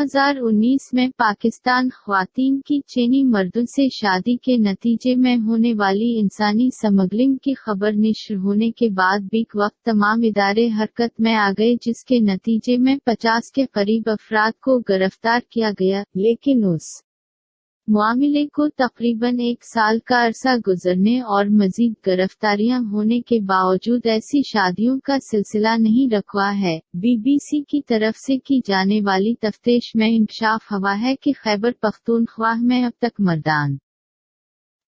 2019 में पाकिस्तान ख्वातीन की चीनी मर्दों से शादी के नतीजे में होने वाली इंसानी स्मगलिंग की खबर नश्र होने के बाद बीक वक्त तमाम इदारे हरकत में आ गए, जिसके नतीजे में 50 के करीब अफराद को गिरफ्तार किया गया। लेकिन उस मामले को तकरीबन 1 साल का अरसा गुजरने और मजीद गिरफ्तारियां होने के बावजूद ऐसी शादियों का सिलसिला नहीं रुका है। बीबीसी की तरफ से की जाने वाली तफ्तीश में इंकशाफ हुआ है कि खैबर पख्तूनख्वा में अब तक मर्दान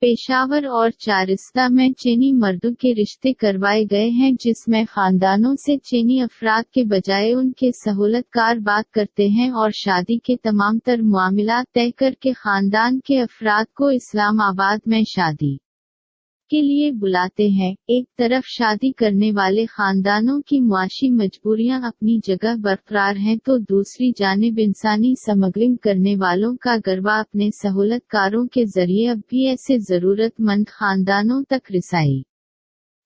पेशावर और चारिस्ता में चीनी मर्दों के रिश्ते करवाए गए हैं, जिसमें खानदानों से चीनी अफराद के बजाय उनके सहूलतकार बात करते हैं और शादी के तमाम तर मामलात तय करके खानदान के अफराद को इस्लामाबाद में शादी के लिए बुलाते हैं। एक तरफ शादी करने वाले खानदानों की मुआशी मजबूरियां अपनी जगह बरकरार हैं, तो दूसरी जानिब इंसानी स्मगलिंग करने वालों का गिरवा अपने सहूलतकारों के जरिए अब भी ऐसे जरूरतमंद खानदानों तक रिसाई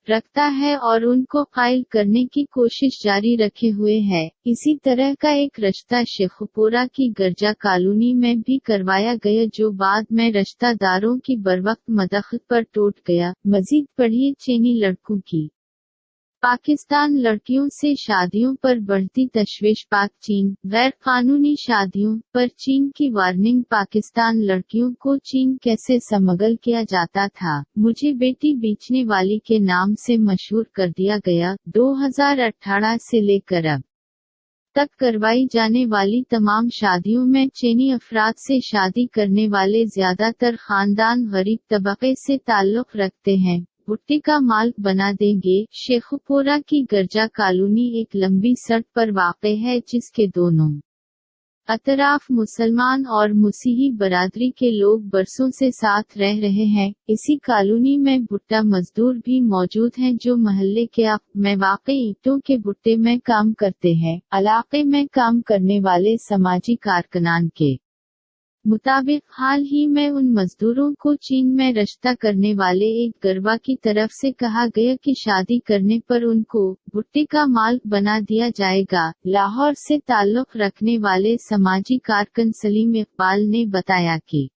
रखता है और उनको कायल करने की कोशिश जारी रखे हुए है। इसी तरह का एक रिश्ता शेखुपुरा की गर्जा कॉलोनी में भी करवाया गया, जो बाद में रिश्तेदारों की बरवक्त मदखलत पर टूट गया। मजीद पढ़िए चीनी लड़कों की पाकिस्तान लड़कियों से शादियों पर बढ़ती तशवीश। पाक चीन गैर कानूनी शादियों पर चीन की वार्निंग। पाकिस्तान लड़कियों को चीन कैसे स्मगल किया जाता था, मुझे बेटी बेचने वाली के नाम से मशहूर कर दिया गया। 2018 से लेकर अब तक करवाई जाने वाली तमाम शादियों में चीनी अफराद से शादी करने वाले ज्यादातर खानदान गरीब तबके से ताल्लुक रखते हैं। भुट्टे का माल बना देंगे। शेखुपुरा की गर्जा कॉलोनी एक लंबी सड़क पर वाक़े है, जिसके दोनों अतराफ मुसलमान और मसीही बरादरी के लोग बरसों से साथ रह रहे हैं। इसी कॉलोनी में भुट्टा मजदूर भी मौजूद हैं, जो महल्ले के आप में वाक़े ईंटों के भुट्टे में काम करते हैं। इलाके में काम करने वाले समाजी कारकुनान के मुताबिक हाल ही में उन मजदूरों को चीन में रिश्ता करने वाले एक गरबा की तरफ से कहा गया कि शादी करने पर उनको भुट्टे का माल बना दिया जाएगा। लाहौर से ताल्लुक रखने वाले समाजी कारकुन सलीम इकबाल ने बताया कि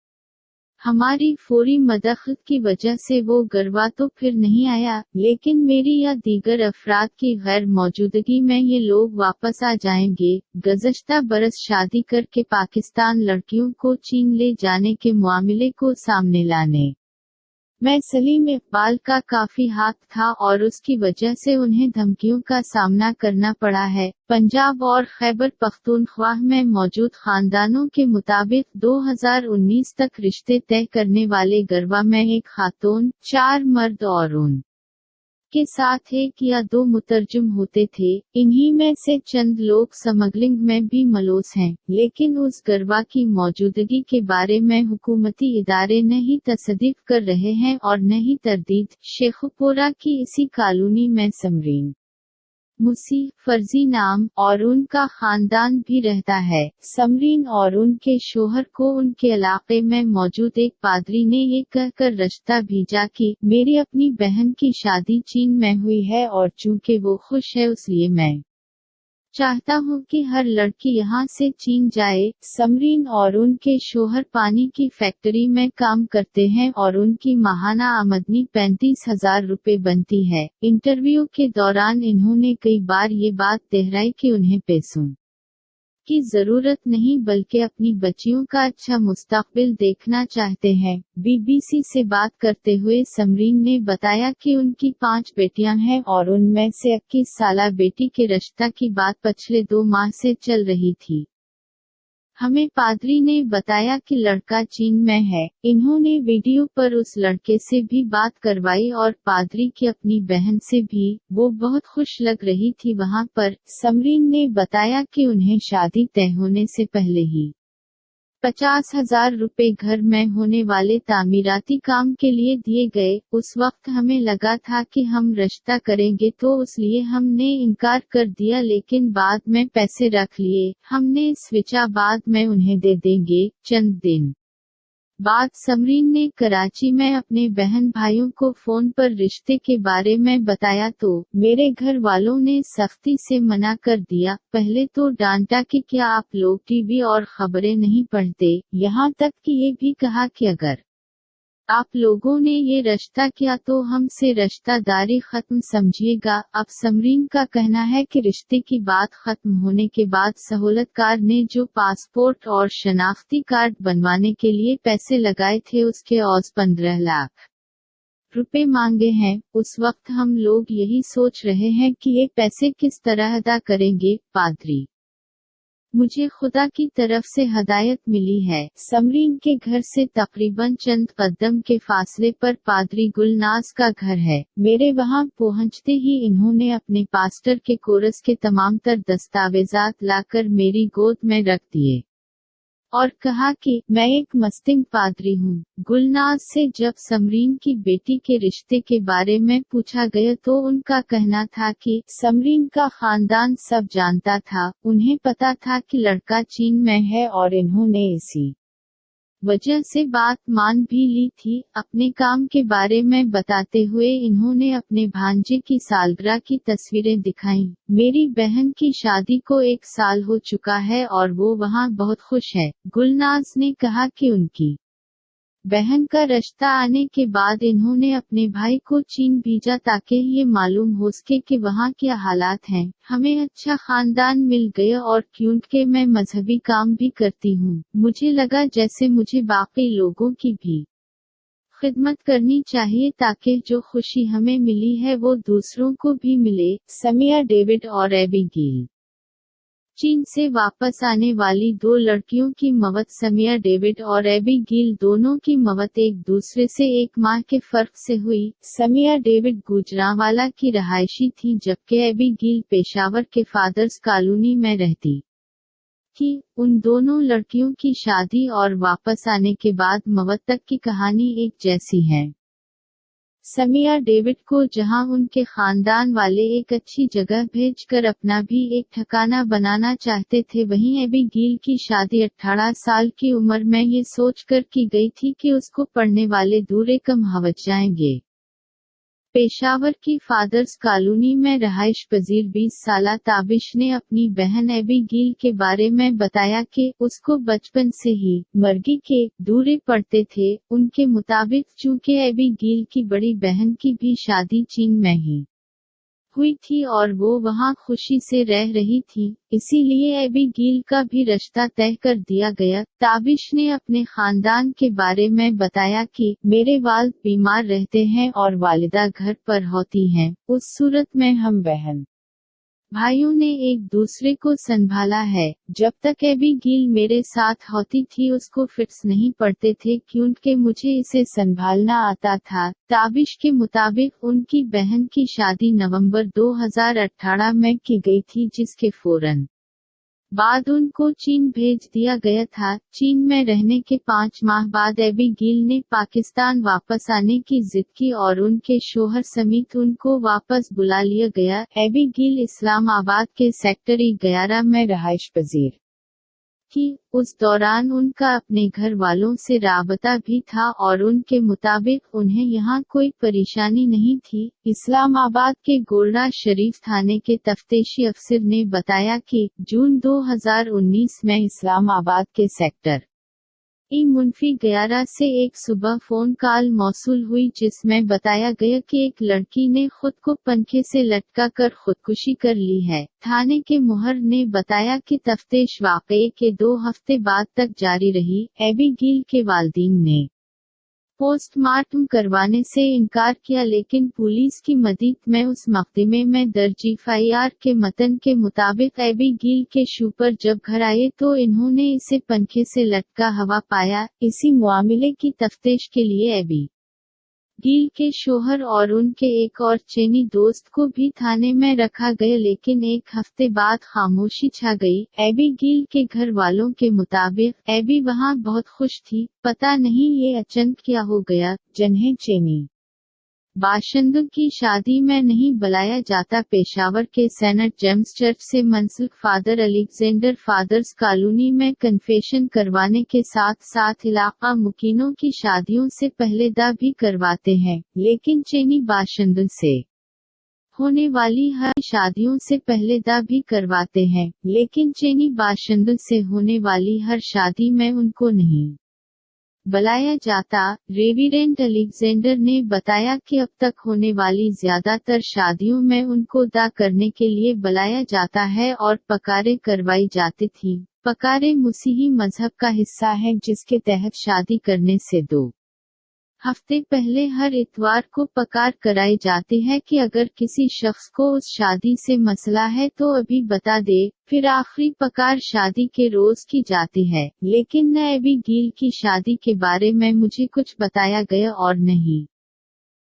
हमारी फौरी मदखलत की वजह से वो गरबा तो फिर नहीं आया, लेकिन मेरी या दीगर अफराद की गैर मौजूदगी में ये लोग वापस आ जाएंगे। गुज़श्ता बरस शादी करके पाकिस्तान लड़कियों को चीन ले जाने के मामले को सामने लाने में सलीम इकबाल का काफी हाथ था और उसकी वजह से उन्हें धमकियों का सामना करना पड़ा है। पंजाब और खैबर पख्तूनख्वा में मौजूद खानदानों के मुताबिक 2019 तक रिश्ते तय करने वाले गरबा में एक खातून, 4 मर्द और उन के साथ 1 या 2 मुतरजुम होते थे। इन्हीं में से चंद लोग स्मगलिंग में भी मलूस हैं, लेकिन उस गरबा की मौजूदगी के बारे में हुकूमती इदारे न ही तस्दीक कर रहे हैं और न ही तरदीद। शेखुपुरा की इसी कॉलोनी में समरीन मुसी फर्जी नाम और उनका खानदान भी रहता है। समरीन और उनके शोहर को उनके इलाके में मौजूद एक पादरी ने ये कहकर रिश्ता भेजा कि मेरी अपनी बहन की शादी चीन में हुई है और चूंकि वो खुश है इसलिए मैं चाहता हूँ कि हर लड़की यहाँ से चीन जाए। समरीन और उनके शोहर पानी की फैक्ट्री में काम करते हैं और उनकी माहाना आमदनी 35,000 रुपए बनती है। इंटरव्यू के दौरान इन्होंने कई बार ये बात दोहराई कि उन्हें पैसों की जरूरत नहीं बल्कि अपनी बच्चियों का अच्छा मुस्तकबिल देखना चाहते हैं। बीबीसी से बात करते हुए समरीन ने बताया कि उनकी 5 बेटियां हैं और उनमें से 21 साला बेटी के रिश्ता की बात पिछले 2 माह से चल रही थी। हमें पादरी ने बताया कि लड़का चीन में है। इन्होंने वीडियो पर उस लड़के से भी बात करवाई और पादरी की अपनी बहन से भी। वो बहुत खुश लग रही थी वहाँ पर। समरीन ने बताया कि उन्हें शादी तय होने से पहले ही 50,000 रुपए घर में होने वाले तामीराती काम के लिए दिए गए। उस वक्त हमें लगा था कि हम रिश्ता करेंगे तो इसलिए हमने इनकार कर दिया, लेकिन बाद में पैसे रख लिए। हमने सोचा बाद में उन्हें दे देंगे। चंद दिन بعد समरीन ने कराची में अपने बहन भाइयों को फोन पर रिश्ते के बारे में बताया तो मेरे घर वालों ने सख्ती से मना कर दिया। पहले तो डांटा कि क्या आप लोग टीवी और खबरें नहीं पढ़ते, यहाँ तक कि ये भी कहा कि अगर आप लोगों ने ये रिश्ता किया तो हमसे रिश्तेदारी खत्म समझिएगा। अब समरीन का कहना है कि रिश्ते की बात खत्म होने के बाद सहूलतकार ने जो पासपोर्ट और शनाख्ती कार्ड बनवाने के लिए पैसे लगाए थे उसके औसत 15 लाख रुपए मांगे हैं। उस वक्त हम लोग यही सोच रहे हैं कि ये पैसे किस तरह अदा करेंगे। पादरी, मुझे खुदा की तरफ से हदायत मिली है। समरीन के घर से तकरीबन चंद कदम के फासले पर पादरी गुलनाज का घर है। मेरे वहां पहुंचते ही इन्होंने अपने पास्टर के कोरस के तमाम तर दस्तावेजात लाकर मेरी गोद में रख दिए और कहा कि मैं एक मस्तिंग पादरी हूँ। गुलनाज से जब समरीन की बेटी के रिश्ते के बारे में पूछा गया तो उनका कहना था कि समरीन का खानदान सब जानता था, उन्हें पता था कि लड़का चीन में है और इन्होंने इसी वजह से बात मान भी ली थी। अपने काम के बारे में बताते हुए इन्होंने अपने भांजे की सालगिरह की तस्वीरें दिखाईं। मेरी बहन की शादी को 1 साल हो चुका है और वो वहाँ बहुत खुश है। गुलनाज ने कहा कि उनकी बहन का रिश्ता आने के बाद इन्होंने अपने भाई को चीन भेजा ताकि ये मालूम हो सके कि वहाँ क्या हालात हैं। हमें अच्छा खानदान मिल गया और क्योंकि मैं मजहबी काम भी करती हूँ, मुझे लगा जैसे मुझे बाकी लोगों की भी खिदमत करनी चाहिए ताकि जो खुशी हमें मिली है वो दूसरों को भी मिले। समिया डेविड और एबिगेल। चीन से वापस आने वाली 2 लड़कियों की मौत। समिया डेविड और एबिगेल दोनों की मौत एक दूसरे से 1 माह के फर्क से हुई। समिया डेविड गुजरांवाला की रहायशी थी जबकि एबिगेल पेशावर के फादर्स कॉलोनी में रहती थी। उन दोनों लड़कियों की शादी और वापस आने के बाद मौत तक की कहानी एक जैसी है। समिया डेविड को जहां उनके खानदान वाले एक अच्छी जगह भेजकर अपना भी एक ठिकाना बनाना चाहते थे, वहीं एबिगेल की शादी 18 साल की उम्र में ये सोचकर की गई थी कि उसको पढ़ने वाले दूर कम हवज जाएंगे। पेशावर की फादर्स कॉलोनी में रहाइश पजीर 20 साला ताबिश ने अपनी बहन एबिगेल के बारे में बताया कि उसको बचपन से ही मर्गी के दूरे पड़ते थे। उनके मुताबिक चूंकि एबिगेल की बड़ी बहन की भी शादी चीन में ही हुई थी और वो वहाँ खुशी से रह रही थी, इसीलिए एबिगेल का भी रिश्ता तय कर दिया गया। ताबिश ने अपने खानदान के बारे में बताया कि मेरे वालिद बीमार रहते हैं और वालिदा घर पर होती हैं। उस सूरत में हम बहन भाइयों ने एक दूसरे को संभाला है। जब तक एबिगेल मेरे साथ होती थी उसको फिट्स नहीं पड़ते थे क्योंकि मुझे इसे संभालना आता था। ताबिश के मुताबिक उनकी बहन की शादी नवंबर 2018 में की गई थी जिसके फौरन बाद उनको चीन भेज दिया गया था। चीन में रहने के 5 माह बाद एबिगेल ने पाकिस्तान वापस आने की जिद की और उनके शोहर समेत उनको वापस बुला लिया गया। एबिगेल इस्लामाबाद के सेक्टर 11 में रहाइश पजीर कि उस दौरान उनका अपने घर वालों से राबता भी था और उनके मुताबिक उन्हें यहाँ कोई परेशानी नहीं थी। इस्लामाबाद के गोल्डा शरीफ थाने के तफ्तीशी अफसर ने बताया कि जून 2019 में इस्लामाबाद के सेक्टर -11 से एक सुबह फोन कॉल मौसूल हुई जिसमें बताया गया कि एक लड़की ने खुद को पंखे से लटका कर खुदकुशी कर ली है। थाने के मुहर ने बताया कि तफ्तीश वाक़ये के 2 हफ्ते बाद तक जारी रही। एबिगेल के वालिदैन ने पोस्टमार्टम करवाने से इनकार किया लेकिन पुलिस की मदद में उस मुकदमे में दर्ज एफआईआर के मतन के मुताबिक एबिगेल के शूपर जब घर आए तो इन्होंने इसे पंखे से लटका हवा पाया। इसी मामले की तफ्तीश के लिए एबिगेल के शोहर और उनके एक और चीनी दोस्त को भी थाने में रखा गया लेकिन 1 हफ्ते बाद खामोशी छा गई। एबिगेल के घर वालों के मुताबिक एबी वहां बहुत खुश थी, पता नहीं ये अचानक क्या हो गया। जिन्हें चीनी बाशिंदों की शादी में नहीं बुलाया जाता। पेशावर के सेंट जेम्स चर्च से मुंसलिक फादर अलेक्जेंडर फादर्स कॉलोनी में कन्फेशन करवाने के साथ साथ इलाका मुकीनों की शादियों से पहले दा भी करवाते हैं, लेकिन चीनी बाशिंदों से होने वाली हर शादियों से पहले दा भी करवाते हैं, लेकिन चीनी बाशिंदों से होने वाली हर शादी में उनको नहीं बुलाया जाता। रेविरेंड अलेक्जेंडर ने बताया कि अब तक होने वाली ज्यादातर शादियों में उनको दा करने के लिए बुलाया जाता है और पकारे करवाई जाती थी। पकारे मसीही मजहब का हिस्सा है जिसके तहत शादी करने से 2 हफ्ते पहले हर इतवार को पकार कराई जाती है कि अगर किसी शख्स को उस शादी से मसला है तो अभी बता दे। फिर आखिरी पकार शादी के रोज की जाती है, लेकिन न अभी गील की शादी के बारे में मुझे कुछ बताया गया और नहीं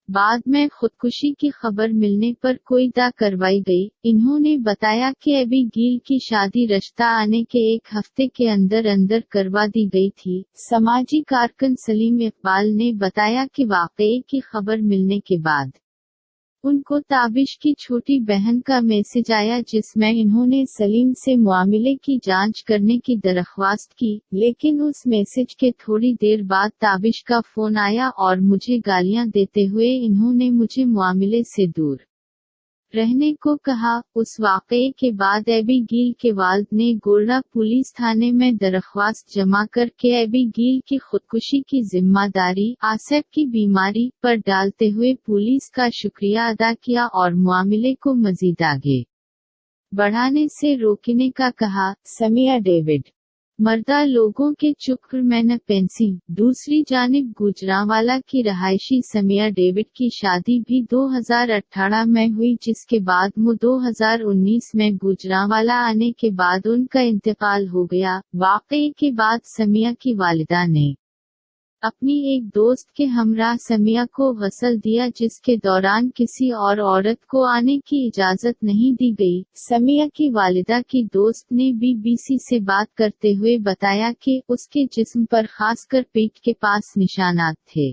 बाद में खुदकुशी की खबर मिलने पर कोई दा करवाई गई। इन्होंने बताया कि अभी गील की शादी रिश्ता आने के 1 हफ्ते के अंदर अंदर करवा दी गई थी। समाजी कारकुन सलीम इकबाल ने बताया कि वाकये की खबर मिलने के बाद उनको ताबिश की छोटी बहन का मैसेज आया जिसमें इन्होंने सलीम से मामले की जांच करने की दरख्वास्त की, लेकिन उस मैसेज के थोड़ी देर बाद ताबिश का फोन आया और मुझे गालियां देते हुए इन्होंने मुझे मामले से दूर रहने को कहा। उस वाकये के बाद एबी गील के वालिद ने गोल्डा पुलिस थाने में दरख्वास्त जमा करके एबी गील की खुदकुशी की जिम्मेदारी आसिफ की बीमारी पर डालते हुए पुलिस का शुक्रिया अदा किया और मामले को मजीद आगे बढ़ाने से रोकने का कहा। समिया डेविड मर्दा लोगों के चुक्र में न पेंसी। दूसरी जानिब गुजरांवाला की रहायशी समिया डेविड की शादी भी 2018 में हुई, जिसके बाद 2019 में गुजरांवाला आने के बाद उनका इंतकाल हो गया। वाकये के बाद समिया की वालिदा ने अपनी एक दोस्त के हमराह समिया को गसल दिया, जिसके दौरान किसी और औरत को आने की इजाजत नहीं दी गई। समिया की वालिदा की दोस्त ने बीबीसी से बात करते हुए बताया कि उसके जिस्म पर खासकर पेट के पास निशानात थे,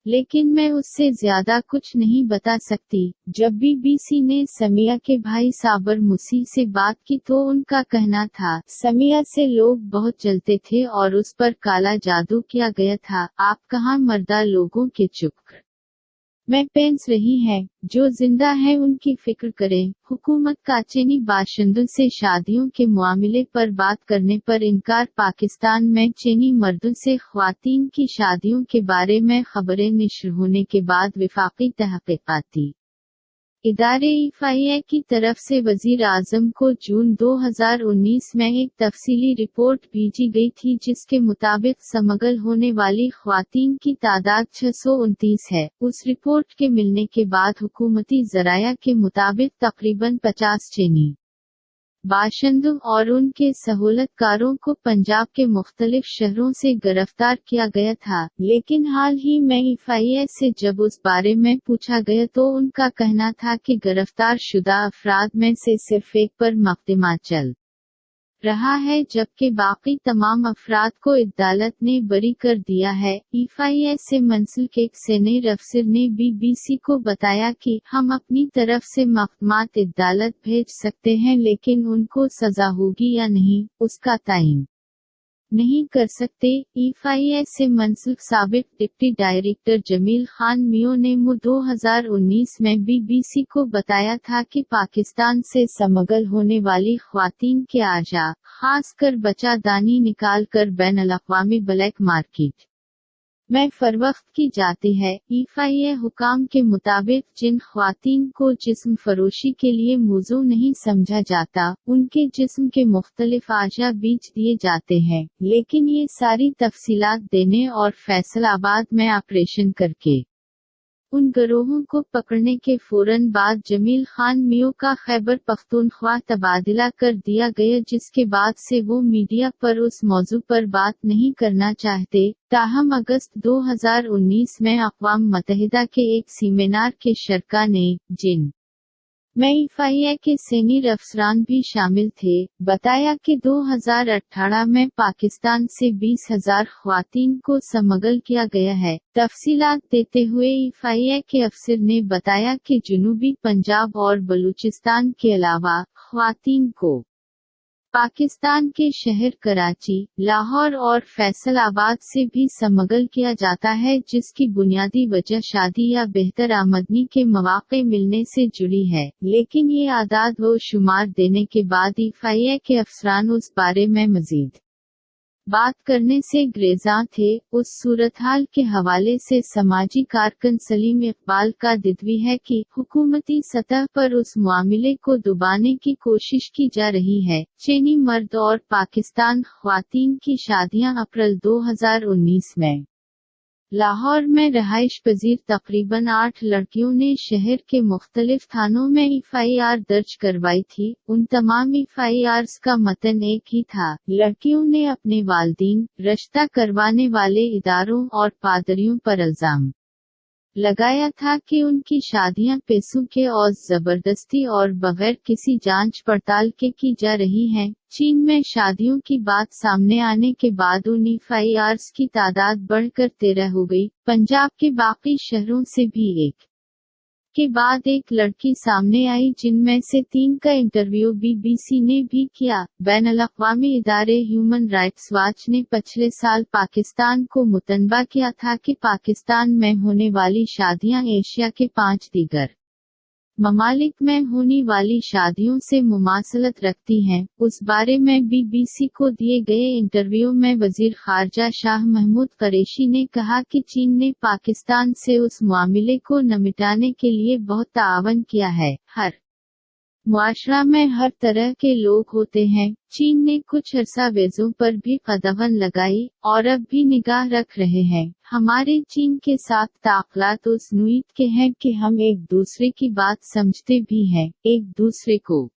लेकिन मैं उससे ज्यादा कुछ नहीं बता सकती। जब बीबीसी ने समिया के भाई साबर मुसी से बात की तो उनका कहना था, समिया से लोग बहुत जलते थे और उस पर काला जादू किया गया था। आप कहाँ मर्दा लोगों के चुक्र में पेंस रही हैं, जो जिंदा हैं उनकी फिक्र करें। हुकूमत का चीनी बाशिंदों से शादियों के मामले पर बात करने पर इनकार। पाकिस्तान में चीनी मर्दों से ख्वातीन की शादियों के बारे में खबरें नश्र होने के बाद वफाकी तहकीकाती इदारे IFIA की तरफ से वजीर आजम को जून 2019 में एक तफसीली रिपोर्ट भेजी गई थी, जिसके मुताबिक समगल होने वाली ख्वातीन की तादाद 629 है। उस रिपोर्ट के मिलने के बाद हुकूमती ज़राया के मुताबिक तकरीबन 50 चीनी बाशिंदों और उनके सहूलतकारों को पंजाब के मुख्तलिफ शहरों से गिरफ्तार किया गया था, लेकिन हाल ही में IFIA से जब उस बारे में पूछा गया तो उनका कहना था कि गिरफ्तार शुदा अफराद में से सिर्फ एक पर मुकदमा चल रहा है, जबकि बाकी तमाम अफराद को अदालत ने बरी कर दिया है। IFIA से मुंसलिक एक सीनियर अफसर ने बीबीसी को बताया कि हम अपनी तरफ से मुकदमात अदालत भेज सकते हैं, लेकिन उनको सजा होगी या नहीं उसका तयन नहीं कर सकते। IFIA से मुंसलिक साबिक डिप्टी डायरेक्टर जमील खान मियो ने 2019 में बीबीसी को बताया था कि पाकिस्तान से समगल होने वाली ख्वातीन के आजा, खासकर बच्चा दानी निकाल कर बैनुल-अक़वामी ब्लैक मार्केट में फरोख्त की जाती है। IFIA हुकाम के मुताबिक जिन ख्वातीन को जिस्म फरोशी के लिए मौजू नहीं समझा जाता, उनके जिस्म के मुख्तलिफ आजा बेच दिए जाते हैं, लेकिन ये सारी तफसीलात देने और फैसलाबाद में ऑपरेशन करके उन गिरोहों को पकड़ने के फौरन बाद जमील खान मियो का खैबर पख्तूनख्वा तबादला कर दिया गया, जिसके बाद से वो मीडिया पर उस मौजू पर बात नहीं करना चाहते। ताहम अगस्त 2019 में अक़वाम मुत्तहिदा के एक सेमिनार के शरका ने जिन में FIA के सीनियर अफसरान भी शामिल थे। बताया कि 2018 में पाकिस्तान से 20,000 ख्वातीन को स्मगल किया गया है। तफसीलात देते हुए FIA के अफसर ने बताया कि जुनूबी पंजाब और बलूचिस्तान के अलावा ख्वातीन को पाकिस्तान के शहर कराची, लाहौर और फैसलाबाद से भी स्मगल किया जाता है, जिसकी बुनियादी वजह शादी या बेहतर आमदनी के मौके मिलने से जुड़ी है। लेकिन ये आदाद व शुमार देने के बाद FIA के अफसरान उस बारे में मजीद बात करने से गुरेज़ां थे। उस सूरतहाल के हवाले से समाजी कारकुन सलीम इकबाल का दितवी है कि हुकूमती सतह पर उस मामले को दबाने की कोशिश की जा रही है। चीनी मर्द और पाकिस्तान ख्वातीन की शादियां अप्रैल 2019 में लाहौर में रहाइश पजीर तकरीबन 8 लड़कियों ने शहर के मुख्तलिफ थानों में FIR दर्ज करवाई थी। उन तमाम FIRs का मतन एक ही था। लड़कियों ने अपने वालिदैन, रिश्ता करवाने वाले इदारों और पादरियों पर इल्जाम लगाया था कि उनकी शादियां पैसों के और जबरदस्ती और बगैर किसी जांच पड़ताल के की जा रही हैं। चीन में शादियों की बात सामने आने के बाद उन FIRs की तादाद बढ़कर 13 हो गई। पंजाब के बाकी शहरों से भी एक के बाद एक लड़की सामने आई, जिनमें से 3 का इंटरव्यू BBC ने भी किया। बैनुल-अक़वामी इदारे ह्यूमन राइट्स वॉच ने पिछले साल पाकिस्तान को मुतनबा किया था कि पाकिस्तान में होने वाली शादियां एशिया के 5 दीगर ममालिक में होने वाली शादियों से मुमासलत रखती हैं। उस बारे में BBC को दिए गए इंटरव्यू में वजीर खारजा शाह महमूद कुरैशी ने कहा कि चीन ने पाकिस्तान से उस मामले को निपटाने के लिए बहुत ताअवन किया है। हर मुआशरा में हर तरह के लोग होते हैं। चीन ने कुछ अरसा वेज़ों पर भी कदगन लगाई और अब भी निगाह रख रहे हैं। हमारे चीन के साथ ताक़लात उस नुईद के हैं कि हम एक दूसरे की बात समझते भी हैं, एक दूसरे को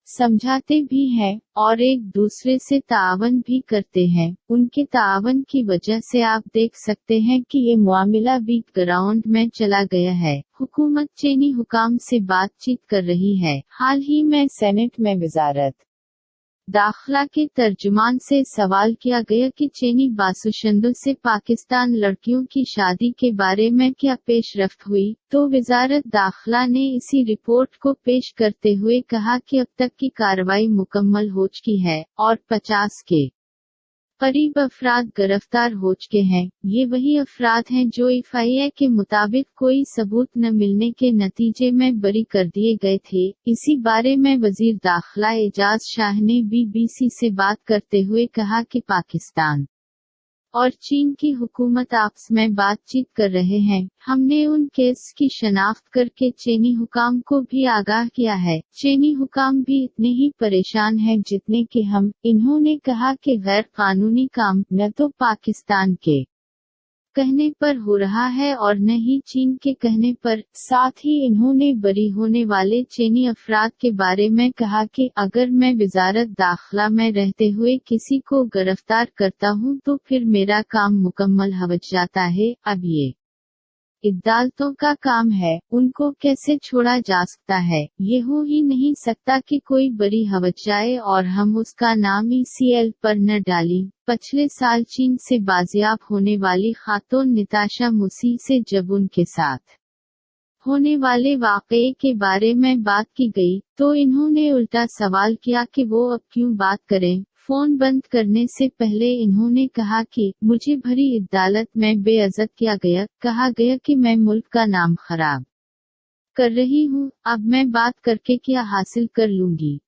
समझाते भी हैं और एक दूसरे से ताअवन भी करते हैं। उनके ताअवन की वजह से आप देख सकते हैं कि ये मामला भी ग्राउंड में चला गया है। हुकूमत चीनी हुकाम से बातचीत कर रही है। हाल ही में सेनेट में वज़ारत दाखिला के तर्जुमान से सवाल किया गया कि चीनी बासुशंदों से पाकिस्तान लड़कियों की शादी के बारे में क्या पेशरफ्त हुई, तो वज़ारत दाखिला ने इसी रिपोर्ट को पेश करते हुए कहा कि अब तक की कार्रवाई मुकम्मल हो चुकी है और 50 के करीब अफराद गिरफ्तार हो चुके हैं। ये वही अफराद हैं जो FIA के मुताबिक कोई सबूत न मिलने के नतीजे में बरी कर दिए गए थे। इसी बारे में वजीर दाखिला एजाज शाह ने BBC से बात करते हुए कहा कि पाकिस्तान और चीन की हुकूमत आपस में बातचीत कर रहे हैं। हमने उन केस की शनाख्त करके चीनी हुकाम को भी आगाह किया है। चीनी हुकाम भी इतने ही परेशान हैं जितने कि हम। इन्होंने कहा कि गैर कानूनी काम न तो पाकिस्तान के कहने पर हो रहा है और न ही चीन के कहने पर। साथ ही इन्होंने बरी होने वाले चीनी अफराद के बारे में कहा कि अगर मैं वज़ारत दाखिला में रहते हुए किसी को गिरफ्तार करता हूं तो फिर मेरा काम मुकम्मल हो जाता है। अब ये अदालतों का काम है, उनको कैसे छोड़ा जा सकता है। ये हो ही नहीं सकता कि कोई बरी हो जाए और हम उसका नाम ECL पर न डालें। पिछले साल चीन से बाजियाब होने वाली खातून निताशा मुसी से जब उनके साथ होने वाले वाक़ये के बारे में बात की गई, तो इन्होंने उल्टा सवाल किया कि वो अब क्यों बात करें। फोन बंद करने से पहले इन्होंने कहा कि मुझे भरी अदालत में बेइज्जत किया गया, कहा गया कि मैं मुल्क का नाम खराब कर रही हूँ, अब मैं बात करके क्या हासिल कर लूंगी।